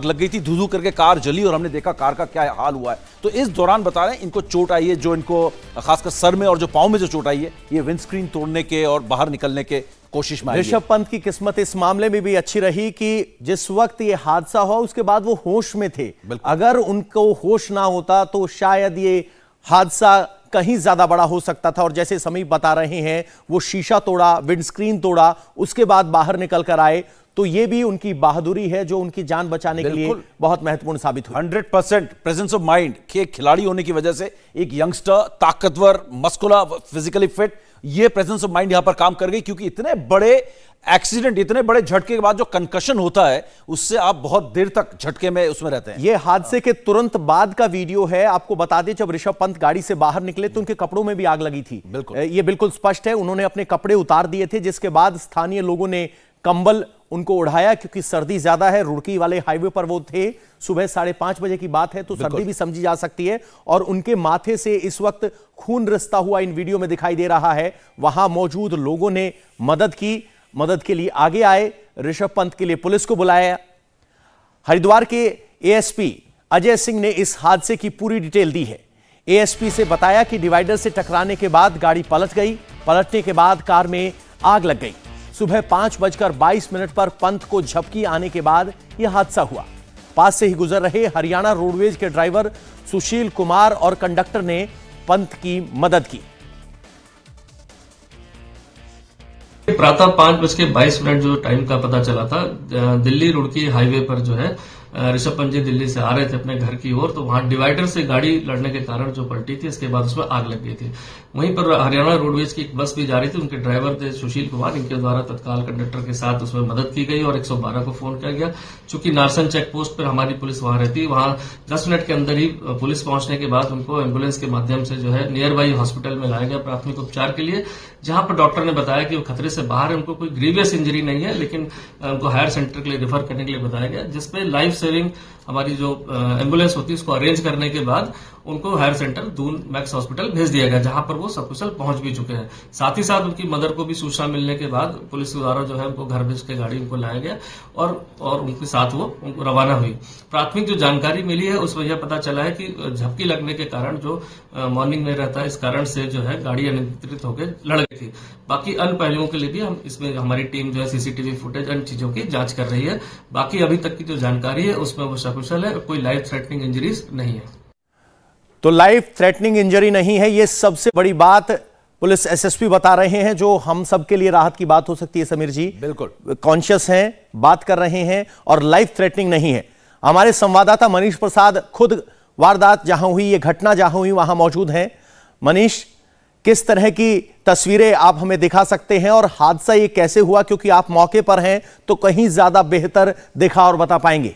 लग गई थी, धू-धू करके कार जली और हमने देखा कार का क्या हाल हुआ है। तो इस दौरान बता रहे हैं इनको चोट आई है, जो इनको खासकर सर में और जो पांव में जो चोट आई है, ये विंडस्क्रीन तोड़ने के और बाहर निकलने के कोशिश में। ऋषभ पंत की किस्मत इस मामले में भी अच्छी रही कि जिस वक्त ये हादसा हुआ उसके बाद वो होश में थे। अगर उनको होश ना होता तो शायद ये हादसा कहीं ज्यादा बड़ा हो सकता था। और जैसे समीप बता रहे हैं, वो शीशा तोड़ा, विंडस्क्रीन तोड़ा, उसके बाद बाहर निकल कर आए। तो ये भी उनकी बहादुरी है जो उनकी जान बचाने के लिए बहुत महत्वपूर्ण साबित हुई। 100% प्रेजेंस ऑफ माइंड कि एक खिलाड़ी होने की वजह से एक यंगस्टर, ताकतवर, मस्कुलर, फिजिकली फिट, ये प्रेजेंस ऑफ माइंड यहां पर काम कर गई। क्योंकि इतने बड़े एक्सीडेंट, इतने बड़े झटके के बाद जो कंकशन होता है, उससे आप बहुत देर तक झटके में उसमें रहते हैं। यह हादसे के तुरंत बाद का वीडियो है। आपको बता दें, जब ऋषभ पंत गाड़ी से बाहर निकले तो उनके कपड़ों में भी आग लगी थी। ये बिल्कुल स्पष्ट है। उन्होंने अपने कपड़े उतार दिए थे, जिसके बाद स्थानीय लोगों ने कंबल उनको उड़ाया, क्योंकि सर्दी ज्यादा है। रुड़की वाले हाईवे पर वो थे, सुबह 5:30 बजे की बात है, तो सर्दी भी समझी जा सकती है। और उनके माथे से इस वक्त खून रिसता हुआ इन वीडियो में दिखाई दे रहा है। वहां मौजूद लोगों ने मदद की, मदद के लिए आगे आए। ऋषभ पंत के लिए पुलिस को बुलाया। हरिद्वार के एएसपी अजय सिंह ने इस हादसे की पूरी डिटेल दी है। एएसपी से बताया कि डिवाइडर से टकराने के बाद गाड़ी पलट गई। पलटने के बाद कार में आग लग गई। सुबह 5:22 पर पंत को झपकी आने के बाद यह हादसा हुआ। पास से ही गुजर रहे हरियाणा रोडवेज के ड्राइवर सुशील कुमार और कंडक्टर ने पंत की मदद की। प्रातः 5:22 जो टाइम का पता चला था, दिल्ली रुड़की हाईवे पर जो है ऋषभ पंत जी दिल्ली से आ रहे थे अपने घर की ओर, तो वहां डिवाइडर से गाड़ी लड़ने के कारण जो पलटी थी, इसके बाद उसमें आग लग गई थी। वहीं पर हरियाणा रोडवेज की एक बस भी जा रही थी, उनके ड्राइवर थे सुशील कुमार, इनके द्वारा तत्काल कंडक्टर के साथ उसमें मदद की गई और 112 को फोन किया गया। चूंकि नारसन चेक पोस्ट पर हमारी पुलिस वहां रहती, वहां 10 मिनट के अंदर ही पुलिस पहुंचने के बाद उनको एम्बुलेंस के माध्यम से जो है नियर बाई हॉस्पिटल में लाया गया प्राथमिक उपचार के लिए, जहां पर डॉक्टर ने बताया कि वो खतरे से बाहर है, उनको कोई ग्रीवियस इंजरी नहीं है, लेकिन उनको हायर सेंटर के लिए रेफर करने के लिए बताया गया। जिसपे लाइफ सेविंग हमारी जो एम्बुलेंस होती है उसको अरेंज करने के बाद उनको higher centre Doon Max hospital भेज दिया गया, जहां पर वो सकुशल पहुंच भी चुके हैं। साथ ही साथ उनकी मदर को भी सूचना मिलने के बाद पुलिस द्वारा जो है उनको घर भेज के गाड़ी उनको लाया गया और उनके साथ वो उनको रवाना हुई। प्राथमिक जो जानकारी मिली है उसमें यह पता चला है कि झपकी लगने के कारण जो मॉर्निंग में रहता है, इस कारण से जो है गाड़ी अनियंत्रित होकर लड़ गई थी। बाकी अन्य पहलुओं के लिए भी हम इसमें हमारी टीम जो है सीसीटीवी फुटेज अन्य चीजों की जांच कर रही है। बाकी अभी तक की जो जानकारी है उसमें वो सकुशल है, कोई लाइफ थ्रेटनिंग इंजरीज नहीं है। तो लाइफ थ्रेटनिंग इंजरी नहीं है, ये सबसे बड़ी बात पुलिस एसएसपी बता रहे हैं, जो हम सब के लिए राहत की बात हो सकती है। समीर जी बिल्कुल कॉन्शियस हैं, बात कर रहे हैं और लाइफ थ्रेटनिंग नहीं है। हमारे संवाददाता मनीष प्रसाद खुद वारदात जहां हुई, ये घटना जहां हुई, वहां मौजूद हैं। मनीष, किस तरह की तस्वीरें आप हमें दिखा सकते हैं और हादसा ये कैसे हुआ, क्योंकि आप मौके पर हैं तो कहीं ज्यादा बेहतर दिखा और बता पाएंगे।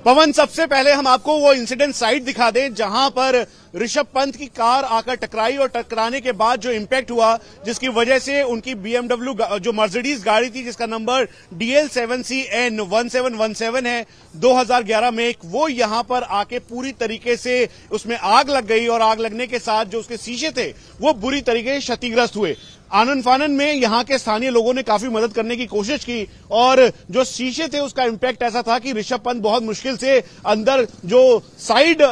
पवन, सबसे पहले हम आपको वो इंसिडेंट साइट दिखा दें जहां पर ऋषभ पंत की कार आकर टकराई और टकराने के बाद जो इम्पैक्ट हुआ, जिसकी वजह से उनकी BMW जो मर्सिडीज गाड़ी थी जिसका नंबर DL7CN1717 है 2011 में, वो यहां पर आके पूरी तरीके से उसमें आग लग गई और आग लगने के साथ जो उसके शीशे थे वो बुरी तरीके से क्षतिग्रस्त हुए। आनन फानन में यहाँ के स्थानीय लोगों ने काफी मदद करने की कोशिश की और जो शीशे थे उसका इम्पैक्ट ऐसा था कि ऋषभ पंत बहुत मुश्किल से अंदर जो साइड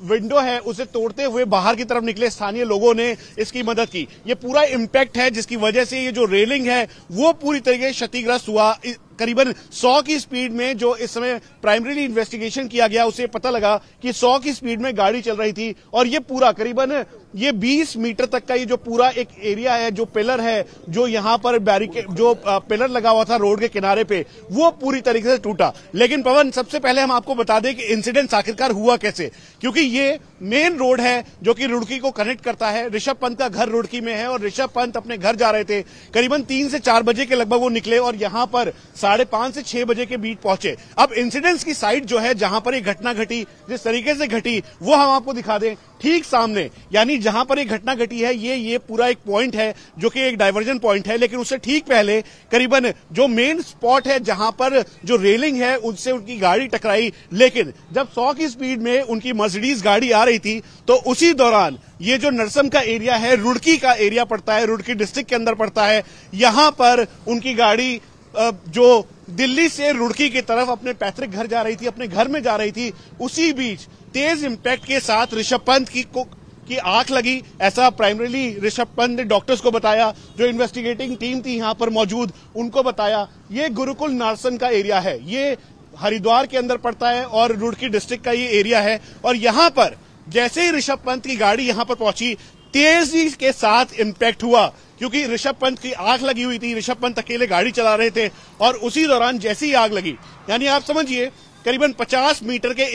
विंडो है उसे तोड़ते हुए बाहर की तरफ निकले। स्थानीय लोगों ने इसकी मदद की। ये पूरा इम्पैक्ट है जिसकी वजह से ये जो रेलिंग है वो पूरी तरीके से क्षतिग्रस्त हुआ। करीबन 100 की स्पीड में जो इस समय प्राइमरीली इन्वेस्टिगेशन किया गया उसे पता लगा कि 100 की स्पीड में गाड़ी चल रही थी और ये पूरा करीबन ये 20 मीटर तक का ये जो पूरा एक एरिया है, जो पिलर है, जो यहाँ पर बैरिकेड जो पिलर लगा हुआ था रोड के किनारे पे, वो पूरी तरीके से टूटा। लेकिन पवन, सबसे पहले हम आपको बता दें कि इंसिडेंट आखिरकार हुआ कैसे, क्योंकि ये मेन रोड है जो कि रुड़की को कनेक्ट करता है। ऋषभ पंत का घर रुड़की में है और ऋषभ पंत अपने घर जा रहे थे। करीबन 3 से 4 बजे के लगभग वो निकले और यहाँ पर 5:30 से 6 बजे के बीच पहुंचे। अब इंसिडेंट्स की साइट जो है जहां पर ये घटना घटी, जिस तरीके से घटी, वो हम आपको दिखा दें। ठीक सामने, यानी जहां पर ये घटना घटी है, ये पूरा एक पॉइंट है जो कि एक डाइवर्जन पॉइंट है, लेकिन उससे ठीक पहले करीबन जो मेन स्पॉट है जहां पर जो रेलिंग है उससे उनकी गाड़ी टकराई। लेकिन जब 100 की स्पीड में उनकी मर्सिडीज गाड़ी आ रही थी तो उसी दौरान ये जो नरसम का एरिया है, रुड़की का एरिया पड़ता है, रुड़की डिस्ट्रिक्ट के अंदर पड़ता है, यहां पर उनकी गाड़ी जो दिल्ली से रुड़की की तरफ अपने पैतृक घर जा रही थी, अपने घर में जा रही थी, उसी बीच तेज इंपैक्ट के साथ ऋषभ पंत की आंख लगी। ऐसा प्राइमरीली ऋषभ पंत ने डॉक्टर्स को बताया, जो इन्वेस्टिगेटिंग टीम थी यहां पर मौजूद उनको बताया। ये गुरुकुल नारसन का एरिया है, ये हरिद्वार के अंदर पड़ता है और रुड़की डिस्ट्रिक्ट का ये एरिया है। और यहां पर जैसे ही ऋषभ पंत की गाड़ी यहां पर पहुंची, तेजी के साथ इंपैक्ट हुआ, क्योंकि ऋषभ पंत की आग लगी हुई थी। ऋषभ पंत अकेले गाड़ी चला रहे थे और उसी दौरान जैसी आग लगी, यानी आप समझिए करीबन 50 मीटर के